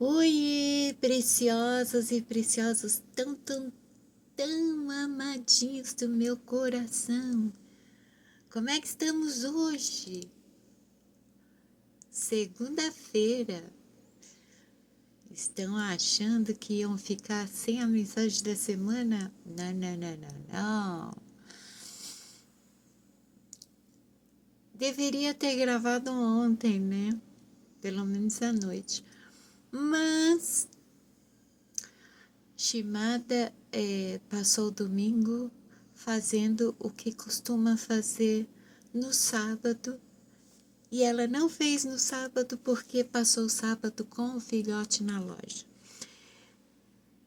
Oi, preciosas e preciosos, tão amadinhos do meu coração. Como é que estamos hoje? Segunda-feira. Estão achando que iam ficar sem a mensagem da semana? Não. Deveria ter gravado ontem, né? Pelo menos à noite. Mas Shimada passou o domingo fazendo o que costuma fazer no sábado, e ela não fez no sábado porque passou o sábado com o filhote na loja.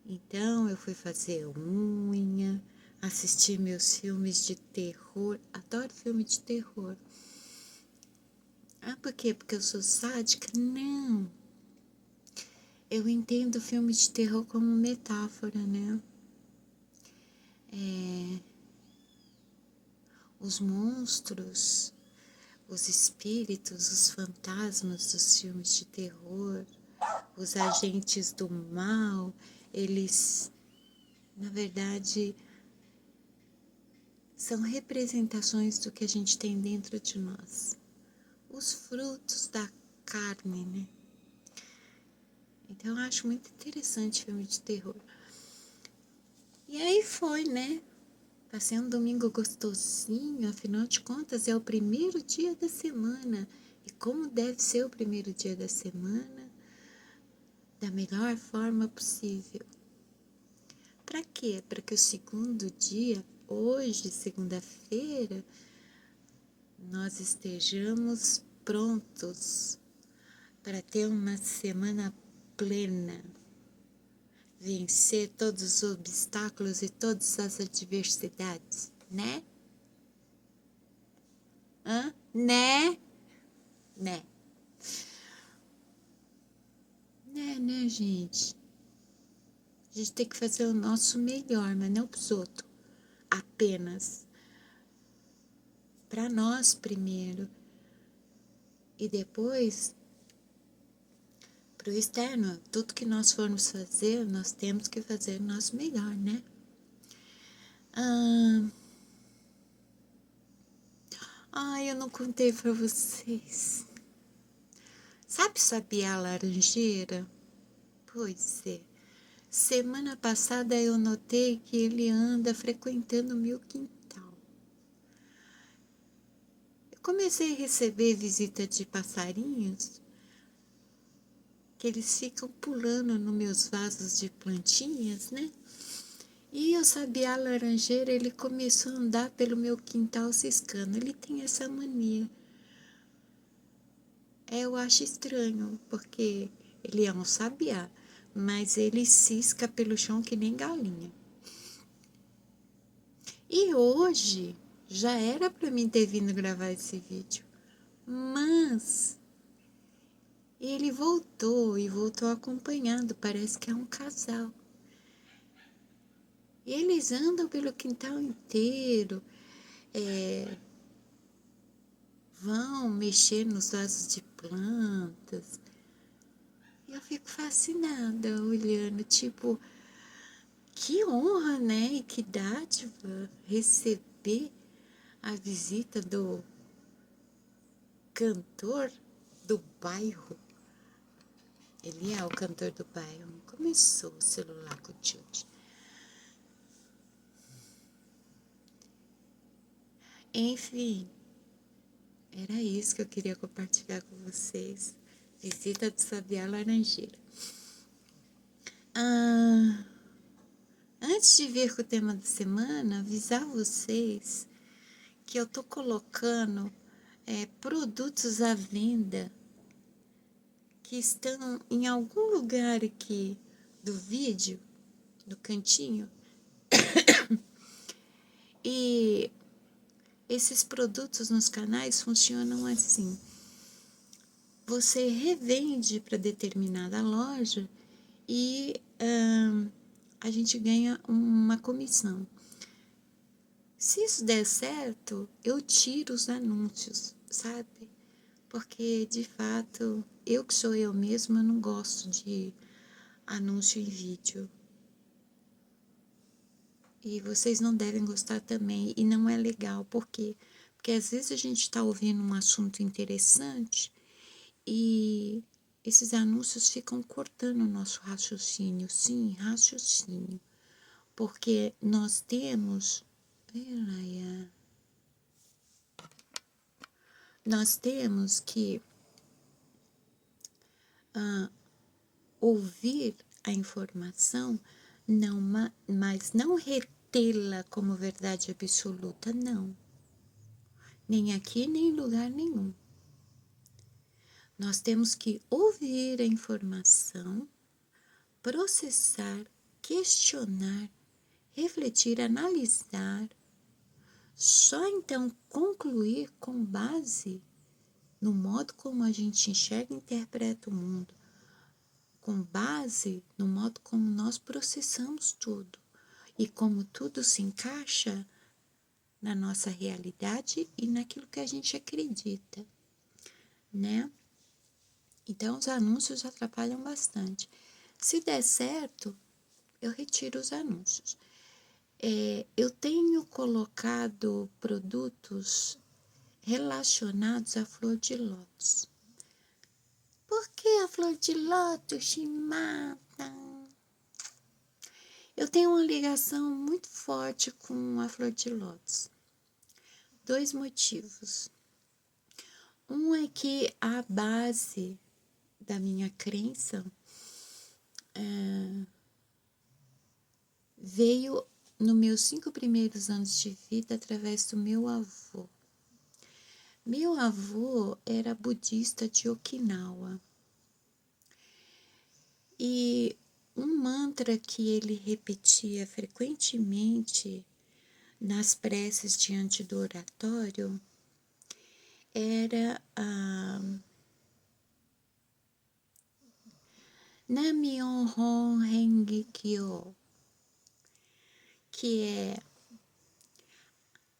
Então eu fui fazer unha, assistir meus filmes de terror. Adoro filme de terror. Ah, por quê? Porque eu sou sádica? Não. Eu entendo filme de terror como metáfora, né? Os monstros, os espíritos, os fantasmas dos filmes de terror, os agentes do mal, eles, na verdade, são representações do que a gente tem dentro de nós. Os frutos da carne, né? Então eu acho muito interessante filme de terror. E aí foi, né? Passei um domingo gostosinho, afinal de contas é o primeiro dia da semana. E como deve ser o primeiro dia da semana? Da melhor forma possível. Para quê? Para que o segundo dia, hoje, segunda-feira, nós estejamos prontos para ter uma semana plena, vencer todos os obstáculos e todas as adversidades, né? Né? Né, gente? A gente tem que fazer o nosso melhor, mas não pros outros. Apenas para nós primeiro. E depois pro externo. Tudo que nós formos fazer, nós temos que fazer o nosso melhor, né? Eu não contei para vocês. Sabe Sabiá Laranjeira? Pois é. Semana passada eu notei que ele anda frequentando o meu quintal. Eu comecei a receber visita de passarinhos, que eles ficam pulando nos meus vasos de plantinhas, né? E o sabiá laranjeira, ele começou a andar pelo meu quintal ciscando. Ele tem essa mania. Eu acho estranho, porque ele é um sabiá, mas ele cisca pelo chão que nem galinha. E hoje já era para mim ter vindo gravar esse vídeo, mas ele voltou e voltou acompanhando. Parece que é um casal. E eles andam pelo quintal inteiro, vão mexer nos vasos de plantas. E eu fico fascinada olhando, tipo, que honra, né? E que dádiva receber a visita do cantor do bairro. Ele é o cantor do bairro. Começou o celular com o tilt. Enfim, era isso que eu queria compartilhar com vocês. Visita do Sabiá Laranjeira. Antes de vir com o tema da semana, avisar vocês que eu tô colocando produtos à venda que estão em algum lugar aqui do vídeo, no cantinho. E esses produtos nos canais funcionam assim. Você revende para determinada loja e a gente ganha uma comissão. Se isso der certo, eu tiro os anúncios, sabe? porque de fato, eu que sou eu mesma, não gosto de anúncio em vídeo. E vocês não devem gostar também, e não é legal, por quê? Porque às vezes a gente está ouvindo um assunto interessante e esses anúncios ficam cortando o nosso raciocínio. Sim, raciocínio. Porque nós temos. Nós temos que ouvir a informação, não, mas não retê-la como verdade absoluta, não. Nem aqui, nem em lugar nenhum. Nós temos que ouvir a informação, processar, questionar, refletir, analisar, só então concluir com base no modo como a gente enxerga e interpreta o mundo, com base no modo como nós processamos tudo e como tudo se encaixa na nossa realidade e naquilo que a gente acredita, né? Então, os anúncios atrapalham bastante. Se der certo, eu retiro os anúncios. Eu tenho colocado produtos relacionados à flor de lótus. Por que a flor de lótus te mata? Eu tenho uma ligação muito forte com a flor de lótus. 2 motivos. Um é que a base da minha crença veio nos meus 5 primeiros anos de vida através do meu avô. Meu avô era budista de Okinawa. E um mantra que ele repetia frequentemente nas preces diante do oratório era a Nam-myoho Renge Kyo, que é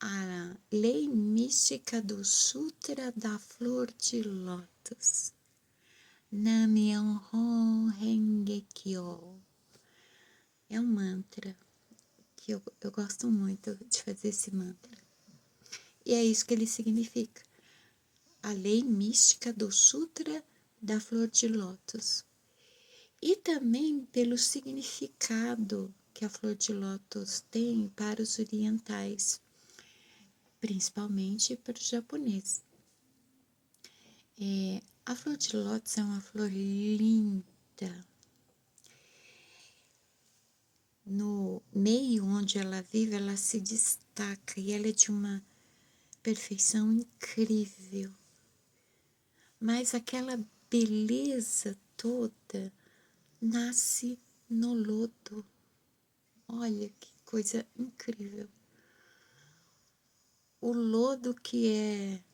a lei mística do Sutra da Flor de Lótus. Nam-myoho Renge Kyo. É um mantra que eu gosto muito de fazer esse mantra. E é isso que ele significa. A lei mística do Sutra da Flor de Lótus. E também pelo significado que a Flor de Lótus tem para os orientais, principalmente para os japoneses. A Flor de Lótus é uma flor linda. No meio onde ela vive, ela se destaca e ela é de uma perfeição incrível. Mas aquela beleza toda nasce no lodo. Olha que coisa incrível. O lodo, que é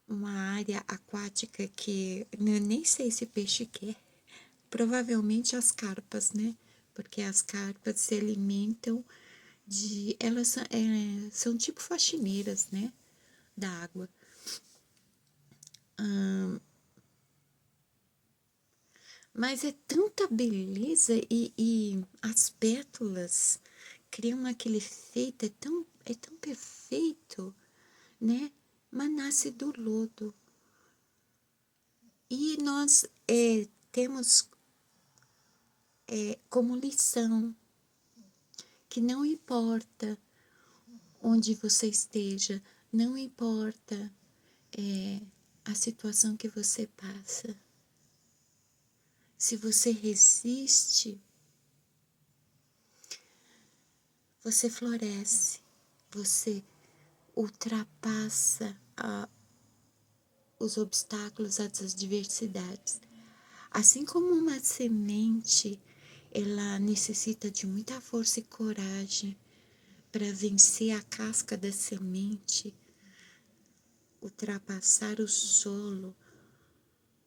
uma área aquática que eu nem sei se peixe quer, provavelmente as carpas, né? Porque as carpas se alimentam de. Elas são tipo faxineiras, né? Da água. Mas é tanta beleza e as pétalas criam aquele efeito, é tão perfeito, né? Mas nasce do lodo. E nós temos como lição que não importa onde você esteja, não importa a situação que você passa. Se você resiste, você floresce, você ultrapassa os obstáculos, as adversidades. Assim como uma semente, ela necessita de muita força e coragem para vencer a casca da semente, ultrapassar o solo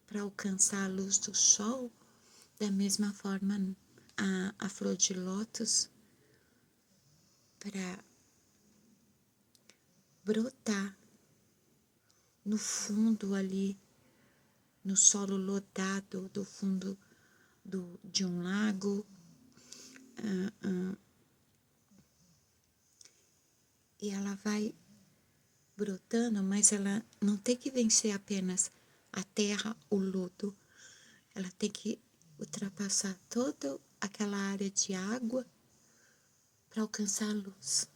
para alcançar a luz do sol. Da mesma forma, a flor de lótus, para brotar, no fundo ali, no solo lodado do fundo de um lago. E ela vai brotando, mas ela não tem que vencer apenas a terra, o lodo. Ela tem que ultrapassar toda aquela área de água para alcançar a luz.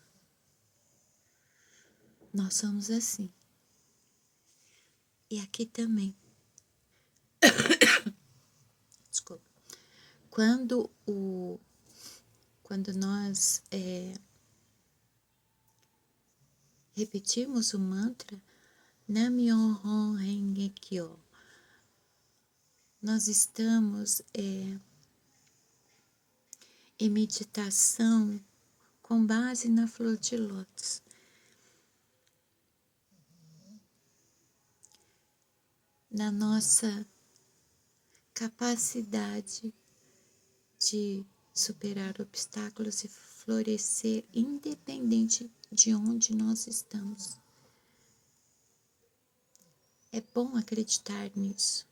Nós somos assim. E aqui também. Desculpa. Quando nós repetimos o mantra Nam-myoho Renge Kyo, nós estamos em meditação com base na flor de lótus. Na nossa capacidade de superar obstáculos e florescer independente de onde nós estamos. É bom acreditar nisso,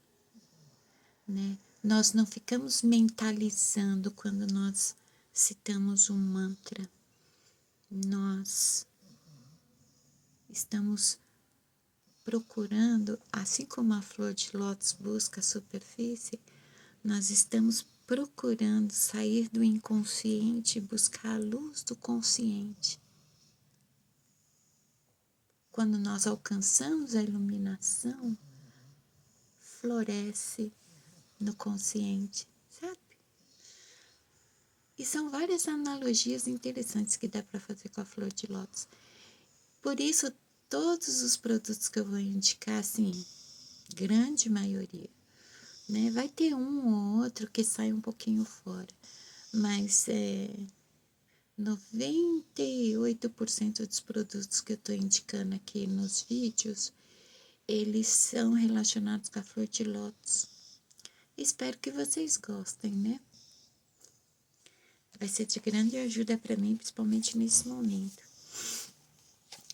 né? Nós não ficamos mentalizando quando nós citamos um mantra. Nós estamos procurando, assim como a flor de lótus busca a superfície, nós estamos procurando sair do inconsciente e buscar a luz do consciente. Quando nós alcançamos a iluminação, floresce no consciente, sabe? E são várias analogias interessantes que dá para fazer com a flor de lótus. Por isso, todos os produtos que eu vou indicar, assim, grande maioria, né? Vai ter um ou outro que sai um pouquinho fora, mas 98% dos produtos que eu estou indicando aqui nos vídeos, eles são relacionados com a flor de lótus. Espero que vocês gostem, né? Vai ser de grande ajuda para mim, principalmente nesse momento.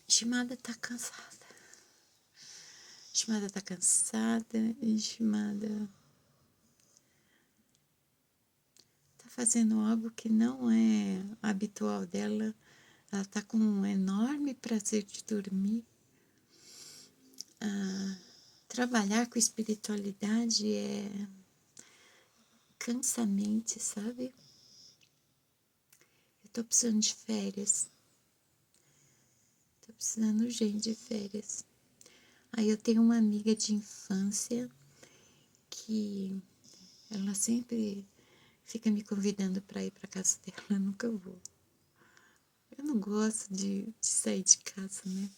Shimada tá cansada. Shimada tá cansada e Shimada tá fazendo algo que não é habitual dela. Ela tá com um enorme prazer de dormir. Trabalhar com espiritualidade é cansa a mente, sabe? Eu tô precisando de férias. Tô precisando urgente de férias. Aí eu tenho uma amiga de infância que ela sempre fica me convidando para ir para casa dela, eu nunca vou. Eu não gosto de sair de casa, né?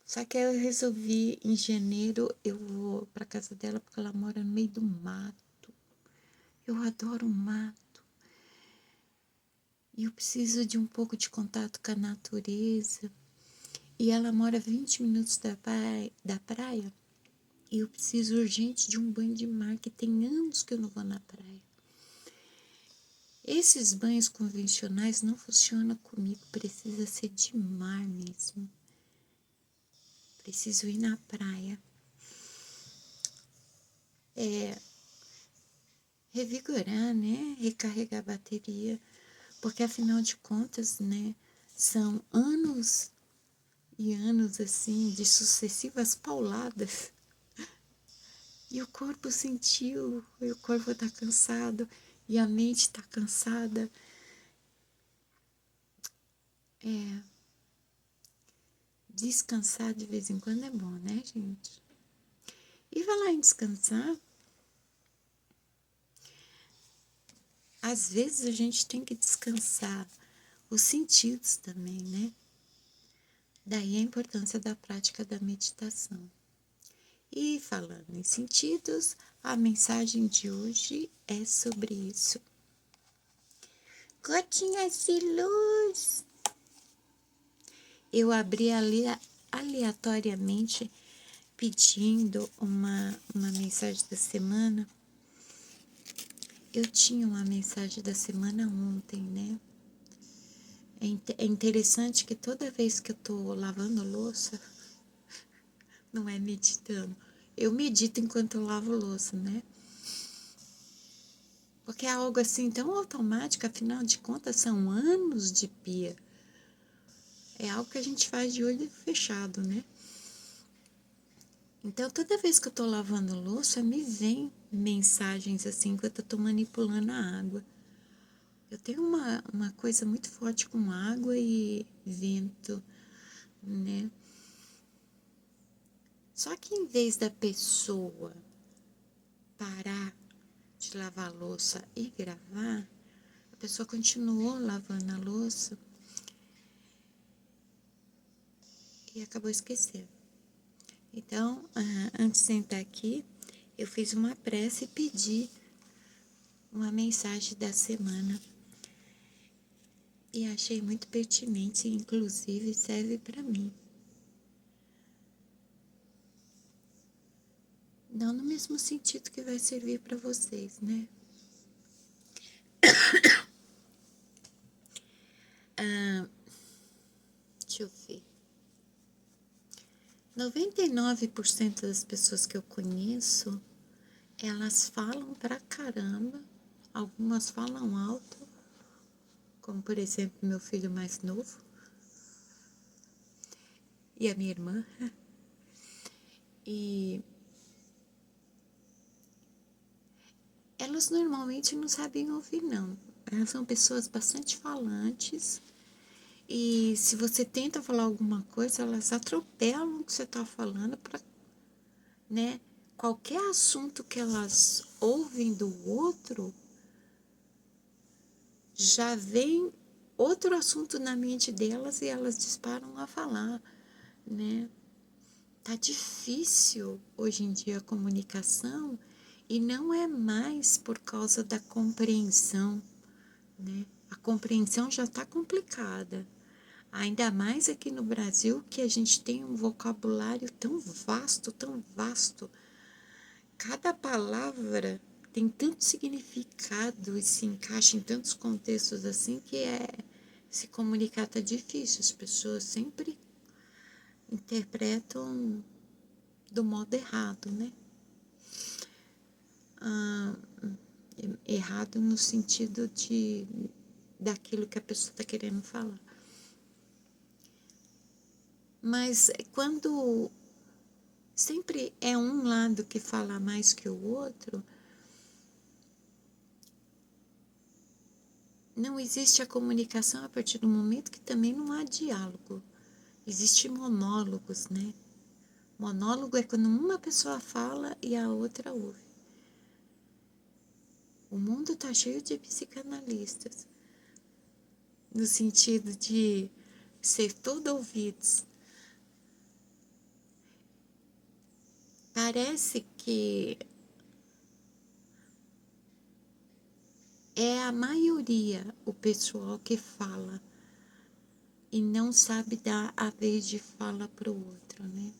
Só que eu resolvi, em janeiro, eu vou para casa dela porque ela mora no meio do mato. Eu adoro o mato. E eu preciso de um pouco de contato com a natureza. E ela mora 20 minutos da praia. E eu preciso urgente de um banho de mar, que tem anos que eu não vou na praia. Esses banhos convencionais não funcionam comigo, precisa ser de mar mesmo. Preciso ir na praia. Revigorar, né? Recarregar a bateria, porque afinal de contas, né? São anos e anos assim de sucessivas pauladas. E o corpo sentiu, e o corpo tá cansado, e a mente tá cansada. Descansar de vez em quando é bom, né, gente? E falar em descansar, às vezes a gente tem que descansar os sentidos também, né? Daí a importância da prática da meditação. E falando em sentidos, a mensagem de hoje é sobre isso. Gotinhas de luz. Eu abri aleatoriamente pedindo uma mensagem da semana. Eu tinha uma mensagem da semana ontem, né? É interessante que toda vez que eu tô lavando louça, não é meditando. Eu medito enquanto eu lavo louça, né? Porque é algo assim tão automático, afinal de contas são anos de pia. É algo que a gente faz de olho fechado, né? Então, toda vez que eu tô lavando louça, me vem mensagens assim, enquanto eu tô manipulando a água. Eu tenho uma coisa muito forte com água e vento, né? Só que em vez da pessoa parar de lavar a louça e gravar, a pessoa continuou lavando a louça e acabou esquecendo. Então, antes de sentar aqui, eu fiz uma prece e pedi uma mensagem da semana. E achei muito pertinente, inclusive serve para mim. Não no mesmo sentido que vai servir para vocês, né? Deixa eu ver. 99% das pessoas que eu conheço, elas falam pra caramba, algumas falam alto, como por exemplo meu filho mais novo e a minha irmã. E elas normalmente não sabem ouvir, não. Elas são pessoas bastante falantes. E se você tenta falar alguma coisa, elas atropelam o que você está falando para, né? Qualquer assunto que elas ouvem do outro, já vem outro assunto na mente delas e elas disparam a falar, né? Tá difícil hoje em dia a comunicação e não é mais por causa da compreensão, né? A compreensão já está complicada. Ainda mais aqui no Brasil, que a gente tem um vocabulário tão vasto, tão vasto. Cada palavra tem tanto significado e se encaixa em tantos contextos assim que se comunicar tá difícil. As pessoas sempre interpretam do modo errado, né? Ah, errado no sentido daquilo que a pessoa está querendo falar. Mas quando sempre é um lado que fala mais que o outro, não existe a comunicação a partir do momento que também não há diálogo. Existem monólogos, né? Monólogo é quando uma pessoa fala e a outra ouve. O mundo está cheio de psicanalistas, no sentido de ser todo ouvidos. Parece que é a maioria o pessoal que fala e não sabe dar a vez de fala para o outro, né?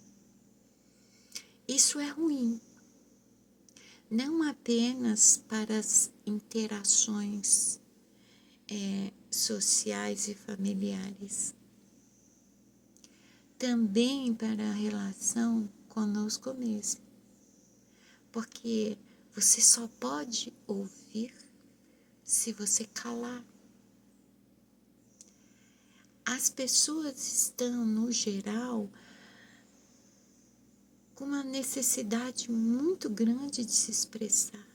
Isso é ruim, não apenas para as interações sociais e familiares, também para a relação conosco mesmo, porque você só pode ouvir se você calar. As pessoas estão, no geral, com uma necessidade muito grande de se expressar.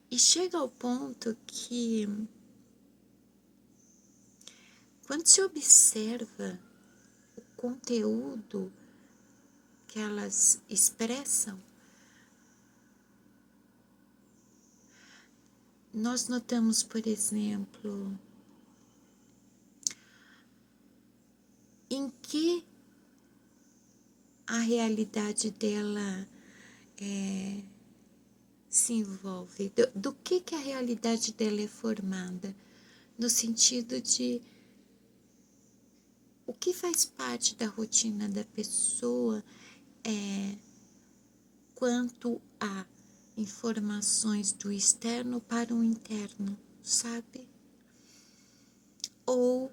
E chega ao ponto que, quando se observa o conteúdo que elas expressam, nós notamos, por exemplo, em que a realidade dela se envolve, do que a realidade dela é formada, no sentido de o que faz parte da rotina da pessoa quanto a informações do externo para o interno, sabe? Ou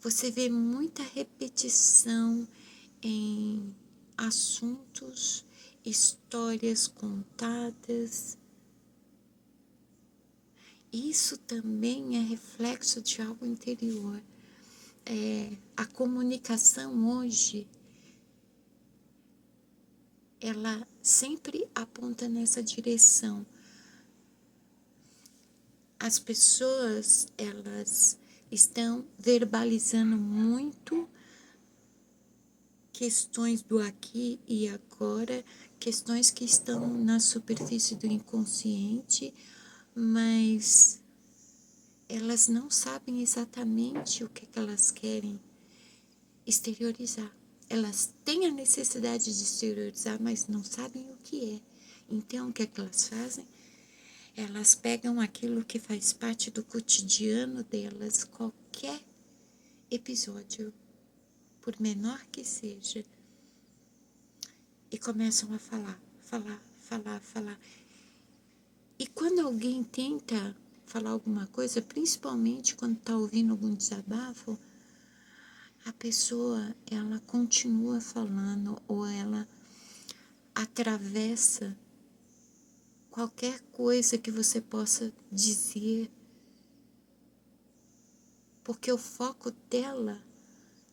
você vê muita repetição em assuntos, histórias contadas. Isso também é reflexo de algo interior. A comunicação hoje, ela sempre aponta nessa direção. As pessoas, elas estão verbalizando muito questões do aqui e agora, questões que estão na superfície do inconsciente, mas elas não sabem exatamente o que elas querem exteriorizar. Elas têm a necessidade de exteriorizar, mas não sabem o que é. Então, o que elas fazem? Elas pegam aquilo que faz parte do cotidiano delas, qualquer episódio, por menor que seja, e começam a falar. E quando alguém tenta falar alguma coisa, principalmente quando está ouvindo algum desabafo, a pessoa, ela continua falando ou ela atravessa qualquer coisa que você possa dizer, porque o foco dela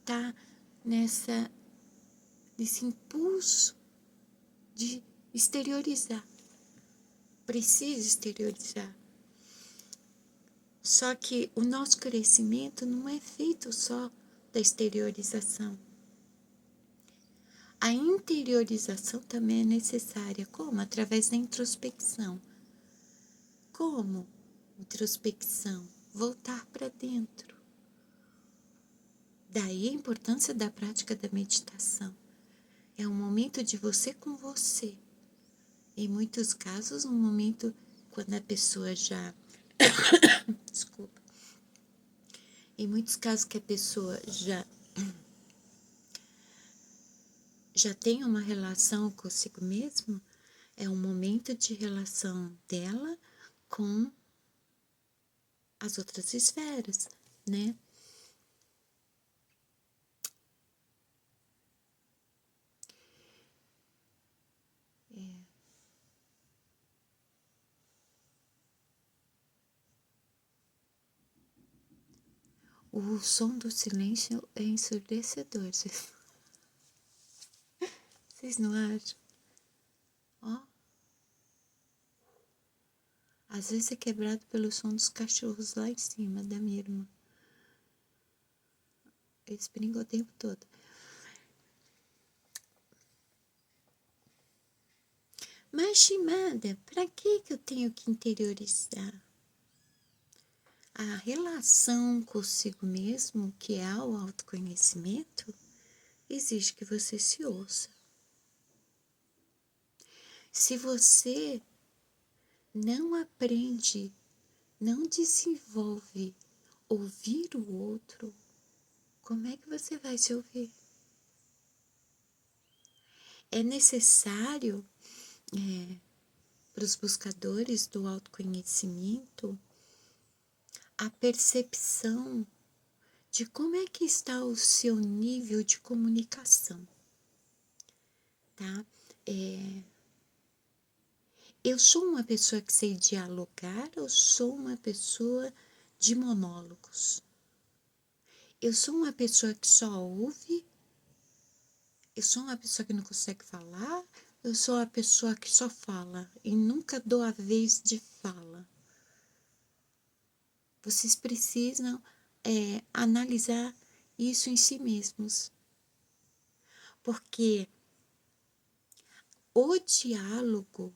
tá nesse impulso de exteriorizar. Precisa exteriorizar. Só que o nosso crescimento não é feito só da exteriorização. A interiorização também é necessária. Como? Através da introspecção. Como? Introspecção. Voltar para dentro. Daí a importância da prática da meditação. É um momento de você com você. Em muitos casos, um momento quando a pessoa já... Desculpa. Em muitos casos que a pessoa já tem uma relação consigo mesmo, é um momento de relação dela com as outras esferas, né? O som do silêncio é ensurdecedor. Vocês não acham? Ó. Às vezes é quebrado pelo som dos cachorros lá em cima da minha irmã. Eles brincam o tempo todo. Mas, Shimada, pra que eu tenho que interiorizar? A relação consigo mesmo, que é o autoconhecimento, exige que você se ouça. Se você não aprende, não desenvolve ouvir o outro, como é que você vai se ouvir? É necessário, para os buscadores do autoconhecimento, a percepção de como é que está o seu nível de comunicação, tá? Eu sou uma pessoa que sei dialogar ou sou uma pessoa de monólogos? Eu sou uma pessoa que só ouve? Eu sou uma pessoa que não consegue falar? Eu sou a pessoa que só fala e nunca dou a vez de fala? Vocês precisam analisar isso em si mesmos. Porque o diálogo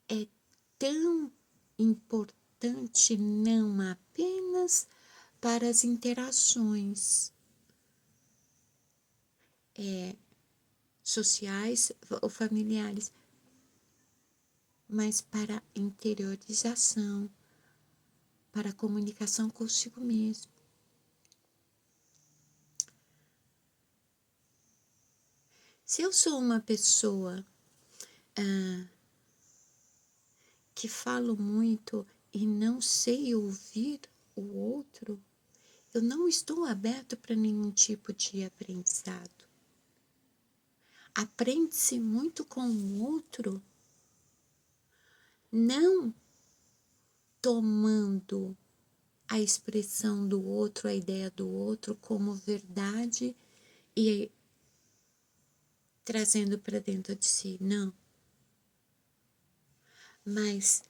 é tão importante não apenas para as interações sociais ou familiares, mas para a interiorização, para a comunicação consigo mesmo. Se eu sou uma pessoa que falo muito e não sei ouvir o outro, eu não estou aberto para nenhum tipo de aprendizado. aprende-se muito com o outro, não tomando a expressão do outro, a ideia do outro como verdade e trazendo para dentro de si, não. Mas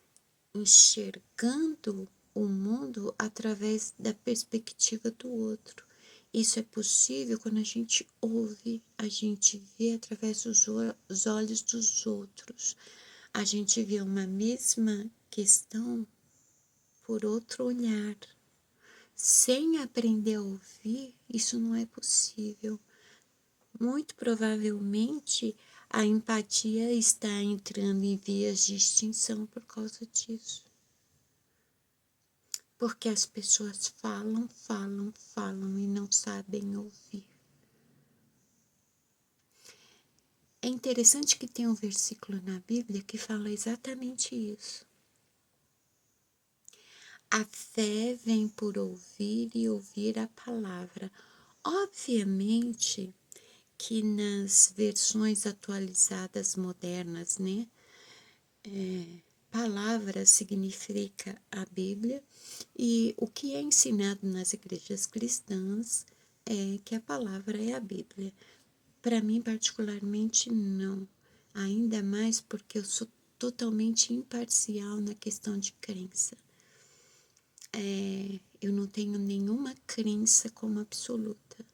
enxergando o mundo através da perspectiva do outro. Isso é possível quando a gente ouve, a gente vê através dos olhos dos outros. A gente vê uma mesma questão por outro olhar. Sem aprender a ouvir, isso não é possível. Muito provavelmente a empatia está entrando em vias de extinção por causa disso. Porque as pessoas falam e não sabem ouvir. É interessante que tem um versículo na Bíblia que fala exatamente isso. A fé vem por ouvir e ouvir a palavra. Obviamente que nas versões atualizadas modernas, né? Palavra significa a Bíblia, e o que é ensinado nas igrejas cristãs é que a palavra é a Bíblia. Para mim, particularmente, não. Ainda mais porque eu sou totalmente imparcial na questão de crença. Eu não tenho nenhuma crença como absoluta.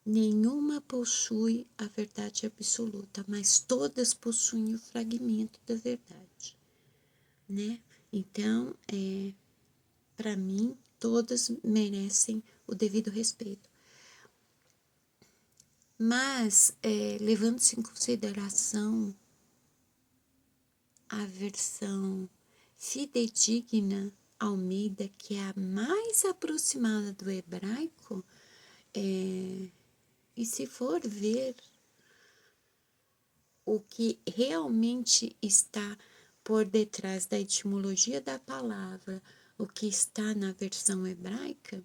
Nenhuma possui a verdade absoluta, mas todas possuem o fragmento da verdade, né? Então, para mim, todas merecem o devido respeito. Mas, levando-se em consideração a versão fidedigna Almeida, que é a mais aproximada do hebraico, e se for ver o que realmente está por detrás da etimologia da palavra, o que está na versão hebraica,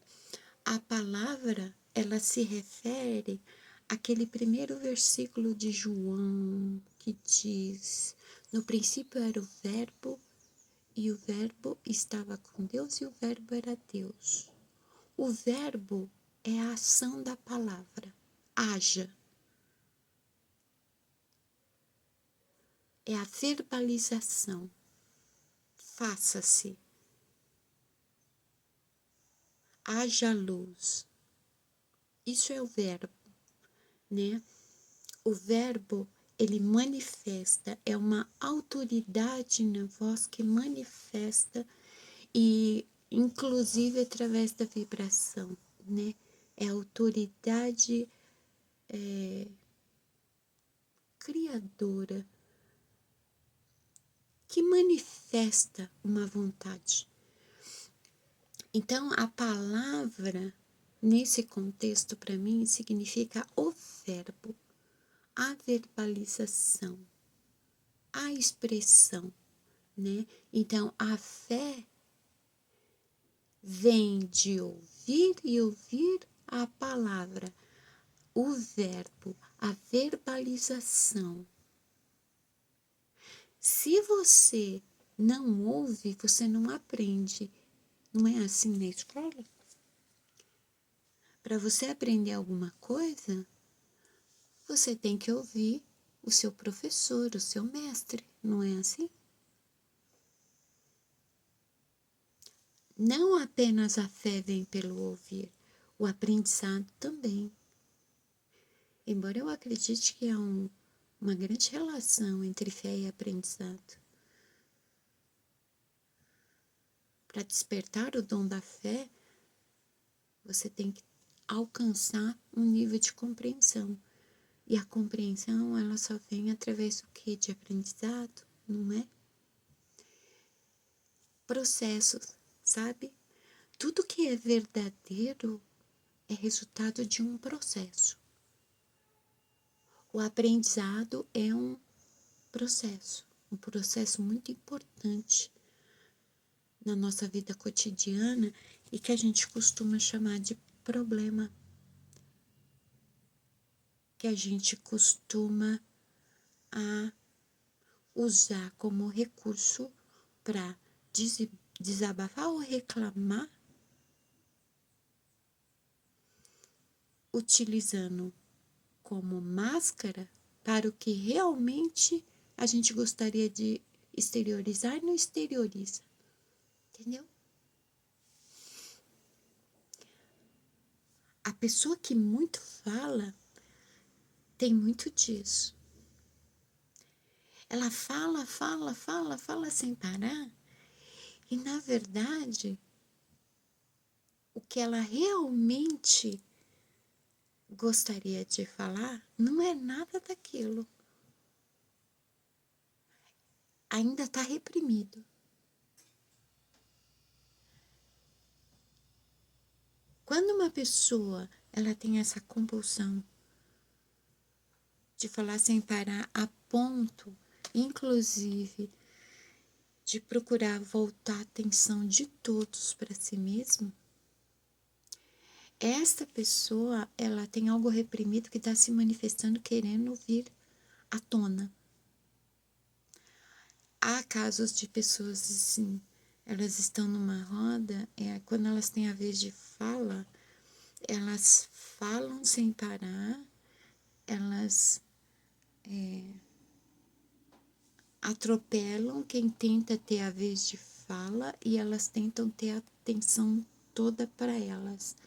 a palavra, ela se refere àquele primeiro versículo de João, que diz: no princípio era o verbo, e o verbo estava com Deus, e o verbo era Deus. O verbo é a ação da palavra, haja. É a verbalização, faça-se, haja luz. Isso é o verbo, né? O verbo, ele manifesta, é uma autoridade na voz que manifesta, e inclusive através da vibração, né? É a autoridade criadora que manifesta uma vontade. Então, a palavra, nesse contexto, para mim, significa o verbo, a verbalização, a expressão, né? Então, a fé vem de ouvir e ouvir a palavra, o verbo, a verbalização. Se você não ouve, você não aprende. Não é assim na escola? Para você aprender alguma coisa, você tem que ouvir o seu professor, o seu mestre, não é assim? Não apenas a fé vem pelo ouvir, o aprendizado também. Embora eu acredite que há uma grande relação entre fé e aprendizado. Para despertar o dom da fé, você tem que alcançar um nível de compreensão. E a compreensão, ela só vem através do quê? De aprendizado, não é? Processos, sabe? Tudo que é verdadeiro é resultado de um processo. O aprendizado é um processo muito importante na nossa vida cotidiana e que a gente costuma chamar de problema. que a gente costuma a usar como recurso para desabafar ou reclamar, utilizando como máscara para o que realmente a gente gostaria de exteriorizar e não exterioriza. Entendeu? A pessoa que muito fala tem muito disso. Ela fala sem parar. E, na verdade, o que ela realmente gostaria de falar não é nada daquilo. Ainda está reprimido. Quando uma pessoa ela tem essa compulsão de falar sem parar a ponto, inclusive, de procurar voltar a atenção de todos para si mesmo, esta pessoa ela tem algo reprimido que está se manifestando, querendo vir à tona. Há casos de pessoas assim, elas estão numa roda, quando elas têm a vez de fala, elas falam sem parar, elas atropelam quem tenta ter a vez de fala e elas tentam ter a atenção toda para elas.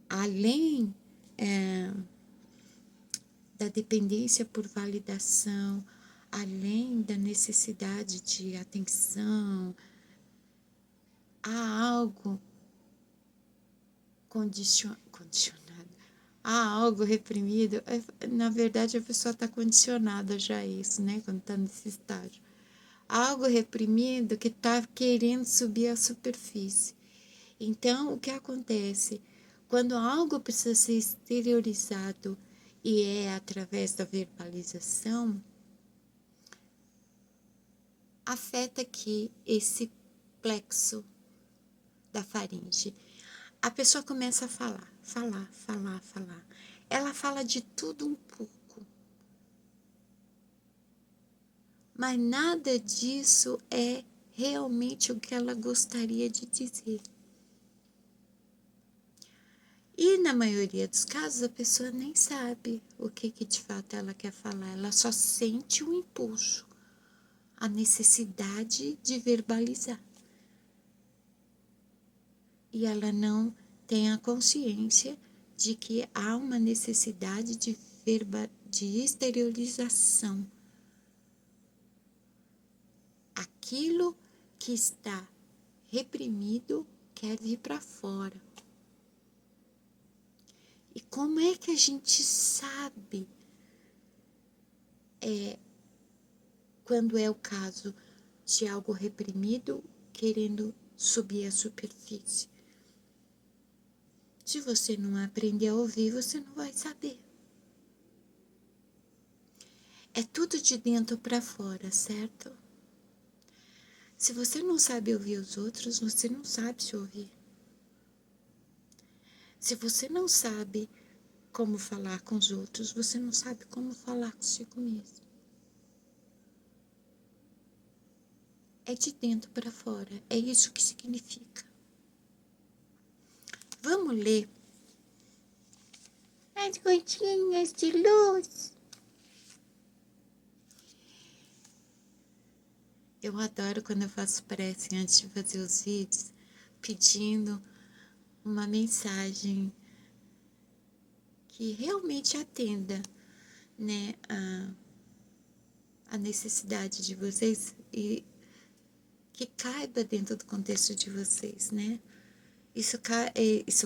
Além da dependência por validação, além da necessidade de atenção, há algo condicionado, há algo reprimido. Na verdade, a pessoa está condicionada já a isso, né? Quando está nesse estágio. Há algo reprimido que está querendo subir à superfície. Então, o que acontece? Quando algo precisa ser exteriorizado e é através da verbalização, afeta aqui esse plexo da faringe. A pessoa começa a falar. Ela fala de tudo um pouco. Mas nada disso é realmente o que ela gostaria de dizer. E na maioria dos casos a pessoa nem sabe o que de fato ela quer falar, ela só sente o impulso, a necessidade de verbalizar. E ela não tem a consciência de que há uma necessidade de exteriorização. Aquilo que está reprimido quer vir para fora. E como é que a gente sabe quando é o caso de algo reprimido querendo subir à superfície? Se você não aprender a ouvir, você não vai saber. É tudo de dentro para fora, certo? Se você não sabe ouvir os outros, você não sabe se ouvir. Se você não sabe como falar com os outros, você não sabe como falar consigo mesmo. É de dentro para fora, é isso que significa. Vamos ler as gotinhas de luz. Eu adoro quando eu faço prece antes de fazer os vídeos, pedindo uma mensagem que realmente atenda, né, a necessidade de vocês e que caiba dentro do contexto de vocês, né? Isso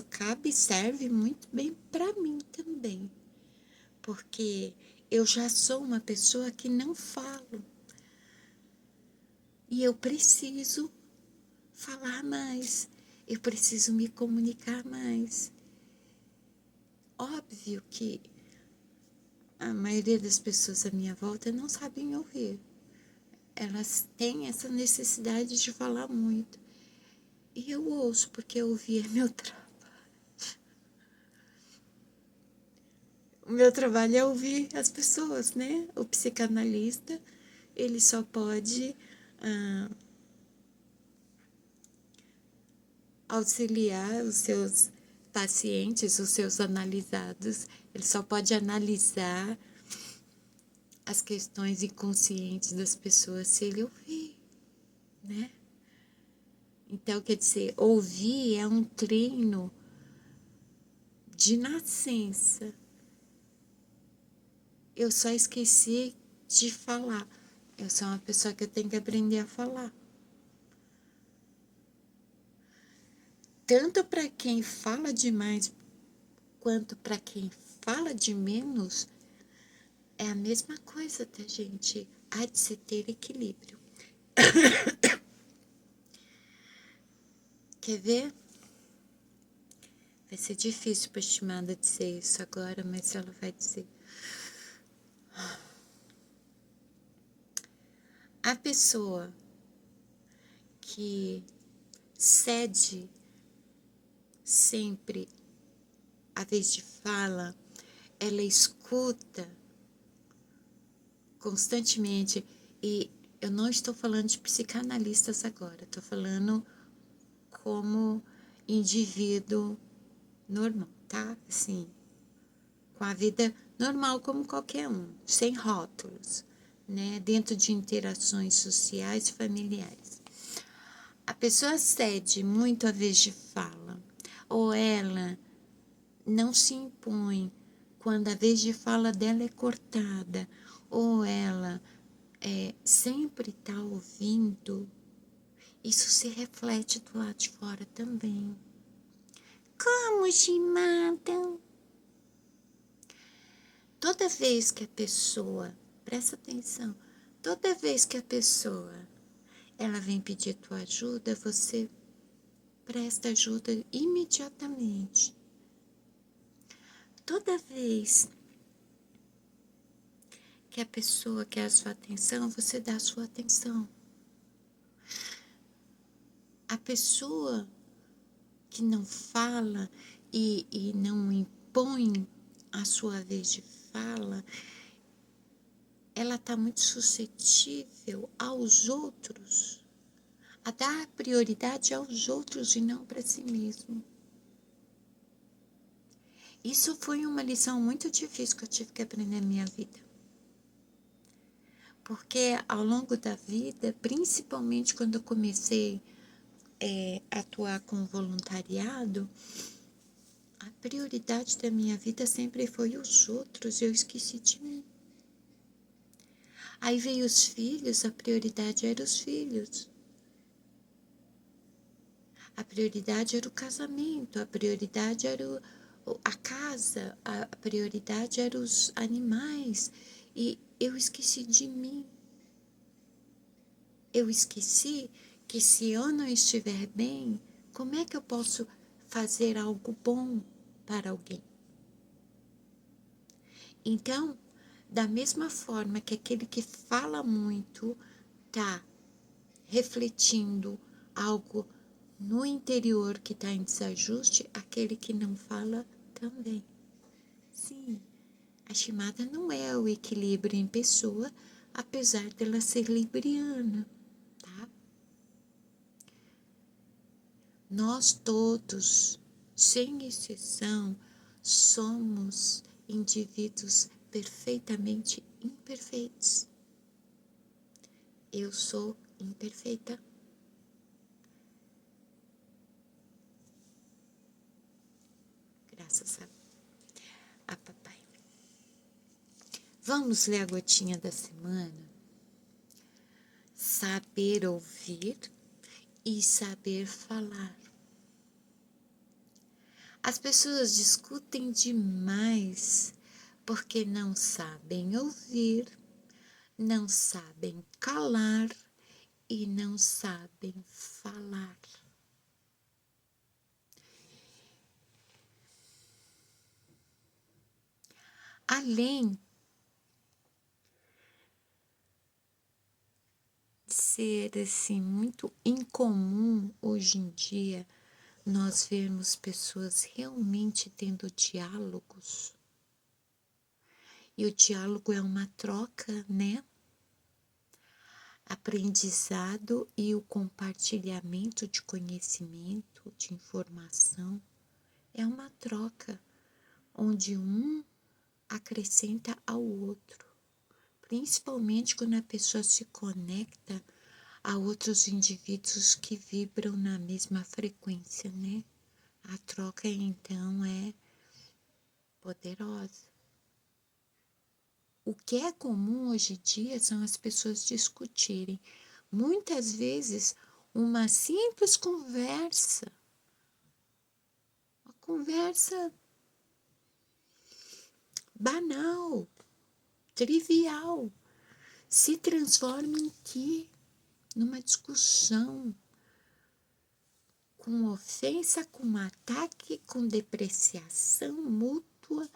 cabe e serve muito bem para mim também, porque eu já sou uma pessoa que não falo e eu preciso falar mais, eu preciso me comunicar mais. Óbvio que a maioria das pessoas à minha volta não sabem ouvir. Elas têm essa necessidade de falar muito. E eu ouço, porque ouvir é meu trabalho. O meu trabalho é ouvir as pessoas, né? O psicanalista, ele só pode auxiliar os seus pacientes, os seus analisados. Ele só pode analisar as questões inconscientes das pessoas se ele ouvir, né? Então, quer dizer, ouvir é um treino de nascença. Eu só esqueci de falar. Eu sou uma pessoa que eu tenho que aprender a falar. Tanto para quem fala demais quanto para quem fala de menos, é a mesma coisa, tá, gente? Há de se ter equilíbrio. Quer ver? Vai ser difícil para a estimada dizer isso agora, mas ela vai dizer. A pessoa que cede sempre a vez de fala, ela escuta constantemente, e eu não estou falando de psicanalistas agora, estou falando como indivíduo normal, tá? Assim, com a vida normal como qualquer um, sem rótulos, né? Dentro de interações sociais e familiares. A pessoa cede muito a vez de fala, ou ela não se impõe quando a vez de fala dela é cortada, ou ela sempre está ouvindo, isso se reflete do lado de fora também. Como, Shimada? Toda vez que a pessoa, presta atenção, toda vez que a pessoa ela vem pedir tua ajuda, você presta ajuda imediatamente. Toda vez que a pessoa quer a sua atenção, você dá a sua atenção. A pessoa que não fala e não impõe a sua vez de fala, ela está muito suscetível aos outros, a dar prioridade aos outros e não para si mesmo. Isso foi uma lição muito difícil que eu tive que aprender na minha vida. Porque ao longo da vida, principalmente quando eu comecei a atuar com voluntariado, a prioridade da minha vida sempre foi os outros, eu esqueci de mim. Aí veio os filhos, a prioridade era os filhos. A prioridade era o casamento, a prioridade era a casa, a prioridade eram os animais. E eu esqueci de mim. Eu esqueci que se eu não estiver bem, como é que eu posso fazer algo bom para alguém? Então, da mesma forma que aquele que fala muito está refletindo algo no interior que está em desajuste, aquele que não fala também. Sim, a Shimada não é o equilíbrio em pessoa, apesar dela ser libriana, tá? Nós todos, sem exceção, somos indivíduos perfeitamente imperfeitos. Eu sou imperfeita. Graças a papai. Vamos ler a gotinha da semana? Saber ouvir e saber falar. As pessoas discutem demais porque não sabem ouvir, não sabem calar e não sabem falar. Além ser assim muito incomum hoje em dia nós vermos pessoas realmente tendo diálogos. E o diálogo é uma troca, né? Aprendizado e o compartilhamento de conhecimento, de informação, é uma troca onde um acrescenta ao outro, principalmente quando a pessoa se conecta a outros indivíduos que vibram na mesma frequência, né? A troca então é poderosa. O que é comum hoje em dia são as pessoas discutirem. Muitas vezes, uma simples conversa, uma conversa banal, trivial, se transforma em quê? Numa discussão, com ofensa, com ataque, com depreciação mútua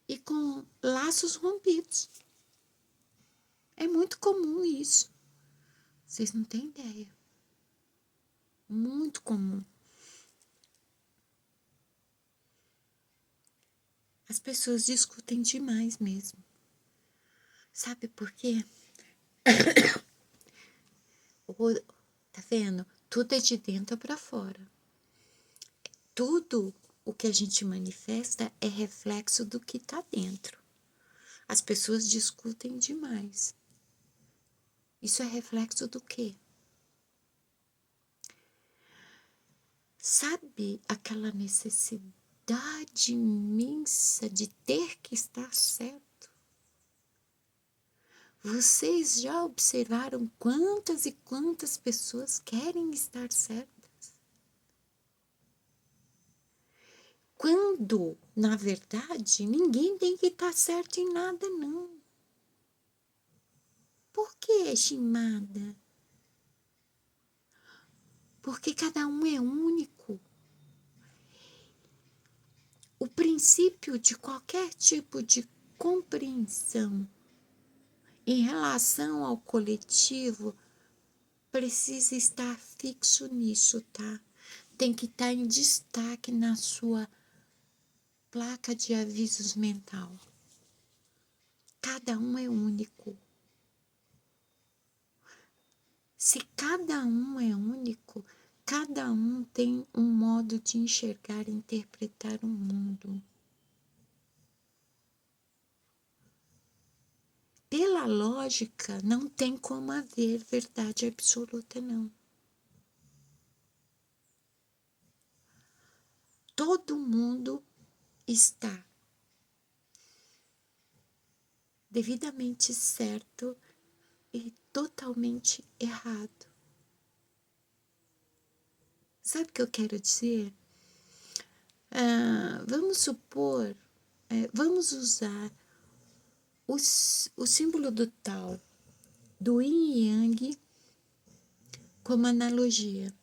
e com laços rompidos. É muito comum isso. Vocês não têm ideia. Muito comum. As pessoas discutem demais mesmo. Sabe por quê? Tá vendo? Tudo é de dentro para fora. Tudo o que a gente manifesta é reflexo do que tá dentro. As pessoas discutem demais. Isso é reflexo do quê? Sabe aquela necessidade imensa de ter que estar certo? Vocês já observaram quantas e quantas pessoas querem estar certas? Quando, na verdade, ninguém tem que estar certo em nada, não. Por que, Shimada? Porque cada um é único. O princípio de qualquer tipo de compreensão em relação ao coletivo precisa estar fixo nisso, tá? Tem que estar em destaque na sua placa de avisos mental. Cada um é único. Se cada um é único, cada um tem um modo de enxergar e interpretar o mundo. Pela lógica, não tem como haver verdade absoluta, não. Todo mundo está devidamente certo e totalmente errado. Sabe o que eu quero dizer? Vamos supor, vamos usar o símbolo do tal, do yin e yang, como analogia.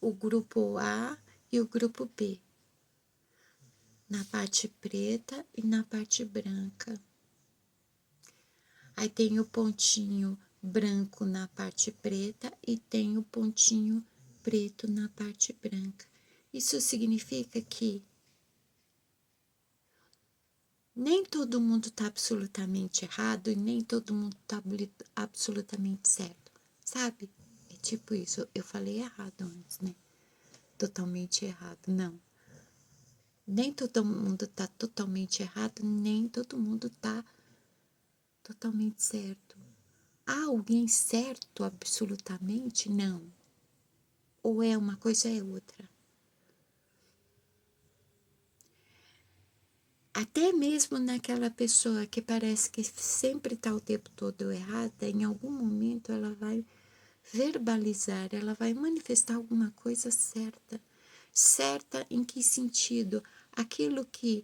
O grupo A e o grupo B, na parte preta e na parte branca. Aí tem o pontinho branco na parte preta e tem o pontinho preto na parte branca. Isso significa que nem todo mundo está absolutamente errado e nem todo mundo está absolutamente certo, sabe? É tipo isso. Eu falei errado antes, né? Totalmente errado. Não. Nem todo mundo está totalmente errado, nem todo mundo está totalmente certo. Há alguém certo absolutamente? Não. Ou é uma coisa ou é outra. Até mesmo naquela pessoa que parece que sempre está o tempo todo errada, em algum momento ela vai verbalizar, ela vai manifestar alguma coisa certa. Certa em que sentido? Aquilo que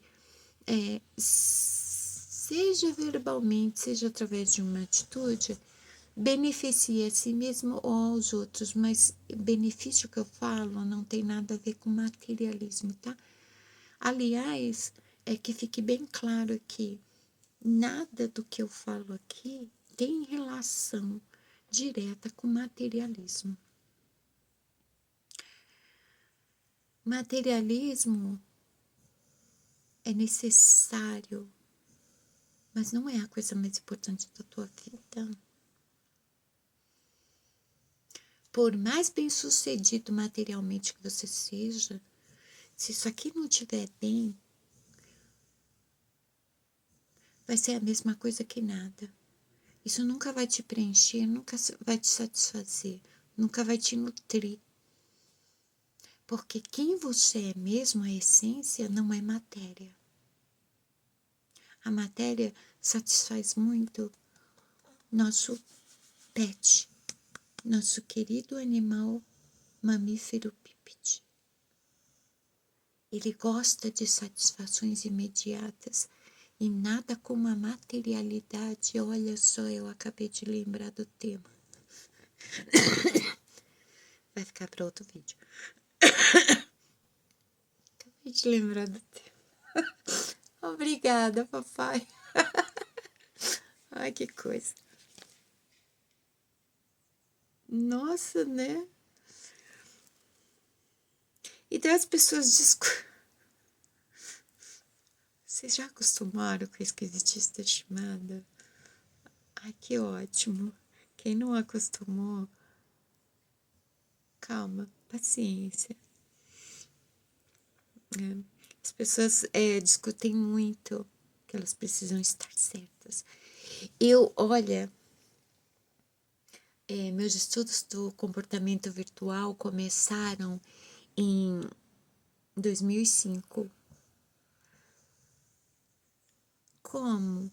seja verbalmente, seja através de uma atitude, beneficia a si mesmo ou aos outros, mas benefício que eu falo não tem nada a ver com materialismo, tá? Aliás, é que fique bem claro aqui, nada do que eu falo aqui tem relação direta com materialismo. Materialismo é necessário, mas não é a coisa mais importante da tua vida. Por mais bem-sucedido materialmente que você seja, se isso aqui não estiver bem, vai ser a mesma coisa que nada. Isso nunca vai te preencher, nunca vai te satisfazer, nunca vai te nutrir. Porque quem você é mesmo, a essência, não é matéria. A matéria satisfaz muito nosso pet, nosso querido animal mamífero bípede. Ele gosta de satisfações imediatas e nada como a materialidade. Olha só, eu acabei de lembrar do tema. Vai ficar para outro vídeo. Acabei de lembrar do tema. Obrigada, papai. Ai, que coisa. Nossa, né? Então as pessoas Vocês já acostumaram com a esquisitista chamada? Ai, que ótimo. Quem não acostumou, calma, paciência. As pessoas discutem muito que elas precisam estar certas. Olha, meus estudos do comportamento virtual começaram em 2005. Como?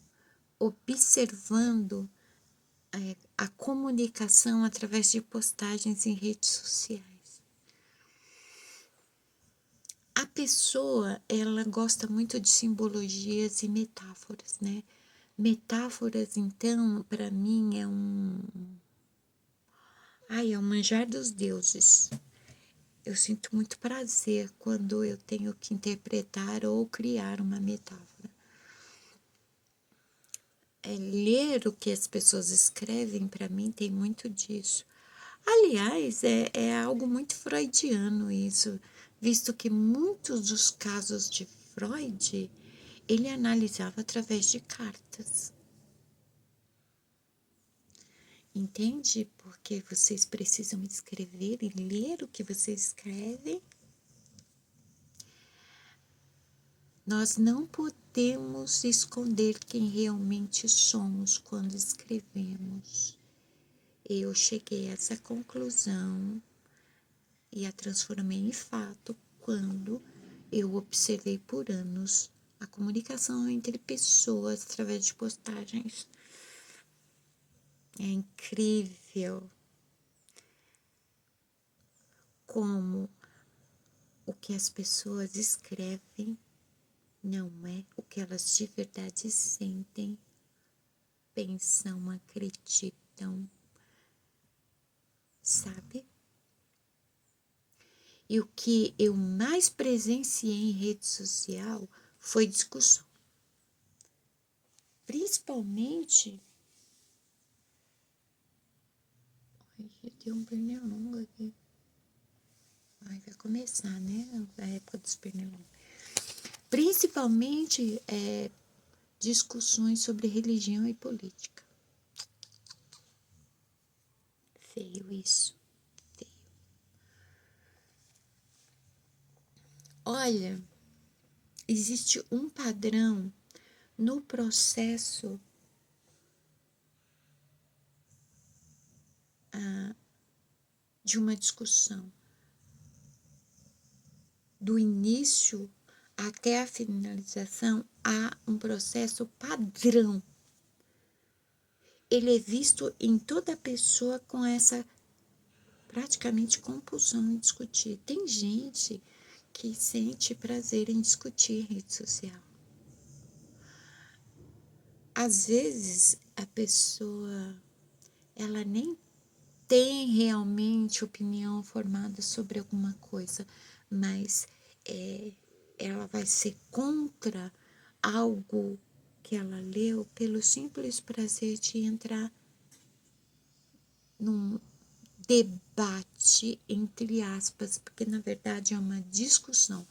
Observando a comunicação através de postagens em redes sociais. A pessoa, ela gosta muito de simbologias e metáforas, né? Metáforas, então, para mim é é um manjar dos deuses. Eu sinto muito prazer quando eu tenho que interpretar ou criar uma metáfora. Ler o que as pessoas escrevem, para mim, tem muito disso. Aliás, é algo muito freudiano isso, visto que muitos dos casos de Freud, ele analisava através de cartas. Entende? Porque vocês precisam escrever e ler o que vocês escrevem. Nós não podemos esconder quem realmente somos quando escrevemos. Eu cheguei a essa conclusão e a transformei em fato quando eu observei por anos a comunicação entre pessoas através de postagens. É incrível como o que as pessoas escrevem não é o que elas de verdade sentem, pensam, acreditam, sabe? E o que eu mais presenciei em rede social foi discussão. Principalmente. Ai, tem um pernilongo aqui. Ai, vai começar, né? A época dos pernilongos. Principalmente discussões sobre religião e política. Feio isso. Feio. Olha, existe um padrão no processo de uma discussão. Do início até a finalização, há um processo padrão. Ele é visto em toda pessoa com essa praticamente compulsão em discutir. Tem gente que sente prazer em discutir em rede social. Às vezes, a pessoa, ela nem tem realmente opinião formada sobre alguma coisa, mas ela vai ser contra algo que ela leu pelo simples prazer de entrar num debate, entre aspas, porque na verdade é uma discussão.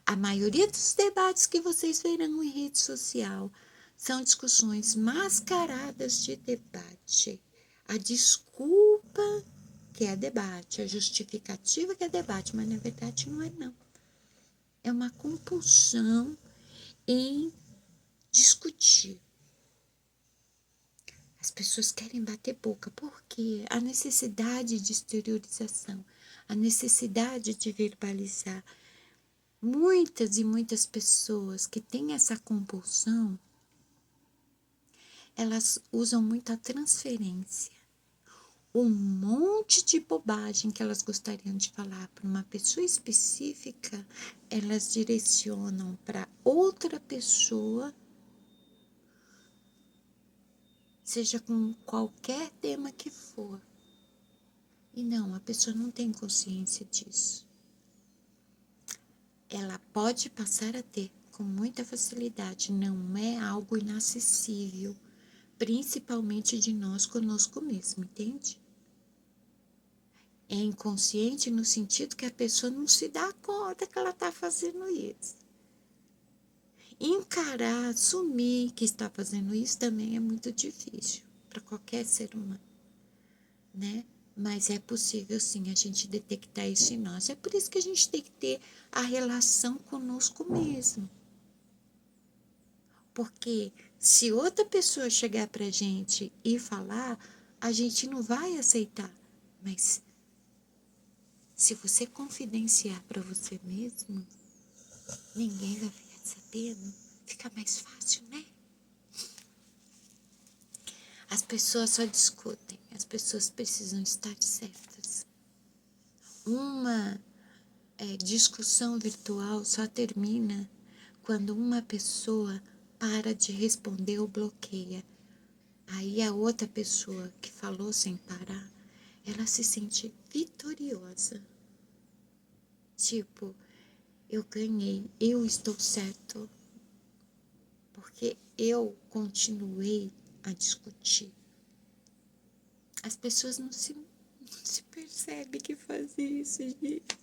A maioria dos debates que vocês verão em rede social são discussões mascaradas de debate. A desculpa que é debate, a justificativa que é debate, mas na verdade não é não. É uma compulsão em discutir. As pessoas querem bater boca, porque a necessidade de exteriorização, a necessidade de verbalizar. Muitas e muitas pessoas que têm essa compulsão, elas usam muito a transferência. Um monte de bobagem que elas gostariam de falar para uma pessoa específica, elas direcionam para outra pessoa, seja com qualquer tema que for. E não, a pessoa não tem consciência disso. Ela pode passar a ter com muita facilidade, não é algo inacessível, principalmente de nós conosco mesmo, entende? É inconsciente no sentido que a pessoa não se dá conta que ela está fazendo isso. Encarar, assumir que está fazendo isso também é muito difícil para qualquer ser humano, né? Mas é possível sim a gente detectar isso em nós. É por isso que a gente tem que ter a relação conosco mesmo. Porque se outra pessoa chegar pra gente e falar, a gente não vai aceitar. Mas se você confidenciar para você mesmo, ninguém vai ficar sabendo. Fica mais fácil, né? As pessoas só discutem. As pessoas precisam estar certas. Uma discussão virtual só termina quando uma pessoa para de responder ou bloqueia. Aí a outra pessoa que falou sem parar, ela se sente vitoriosa. Tipo, eu ganhei, eu estou certo, porque eu continuei a discutir. As pessoas não se percebem que fazem isso, gente.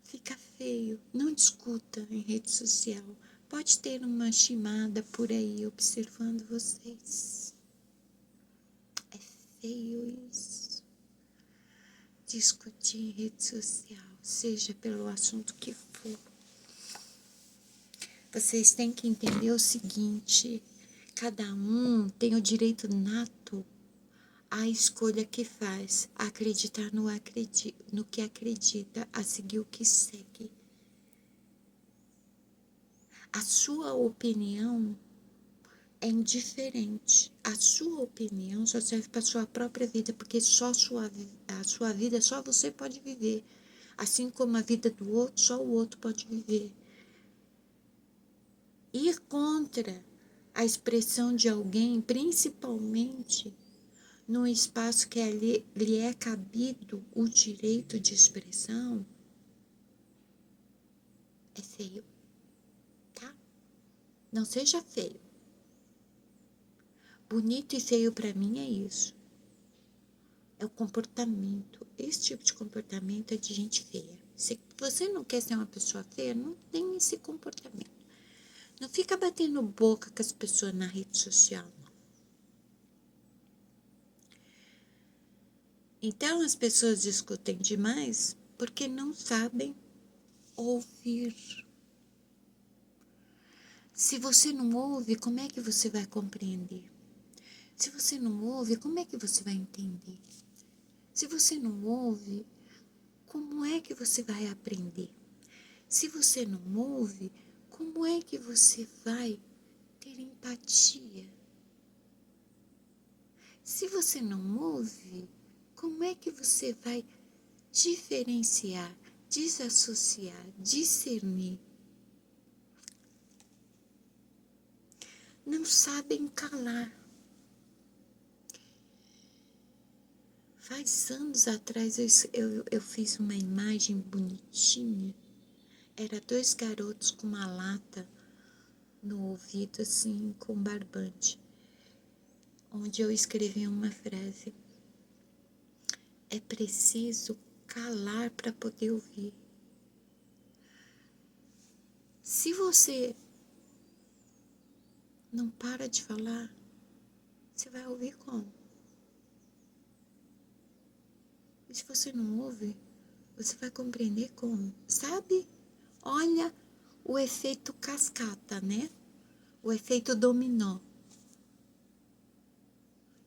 Fica feio. Não discuta em rede social. Pode ter uma chamada por aí observando vocês. É feio isso. Discutir em rede social, seja pelo assunto que for. Vocês têm que entender o seguinte: cada um tem o direito nato à escolha que faz, a acreditar no que acredita, a seguir o que segue. A sua opinião é indiferente. A sua opinião só serve para a sua própria vida, porque só a sua vida só você pode viver. Assim como a vida do outro, só o outro pode viver. Ir contra a expressão de alguém, principalmente num espaço que lhe é cabido o direito de expressão, é feio, tá? Não seja feio. Bonito e feio para mim é isso. É o comportamento. Esse tipo de comportamento é de gente feia. Se você não quer ser uma pessoa feia, não tem esse comportamento. Não fica batendo boca com as pessoas na rede social. Então as pessoas discutem demais porque não sabem ouvir. Se você não ouve, como é que você vai compreender? Se você não ouve, como é que você vai entender? Se você não ouve, como é que você vai aprender? Se você não ouve, como é que você vai ter empatia? Se você não ouve, como é que você vai diferenciar, desassociar, discernir? Não sabem calar. Faz anos atrás eu fiz uma imagem bonitinha. Era dois garotos com uma lata no ouvido assim com barbante, onde eu escrevi uma frase: é preciso calar para poder ouvir. Se você não para de falar, você vai ouvir como? E se você não ouve, você vai compreender como? Sabe? Olha o efeito cascata, né? O efeito dominó.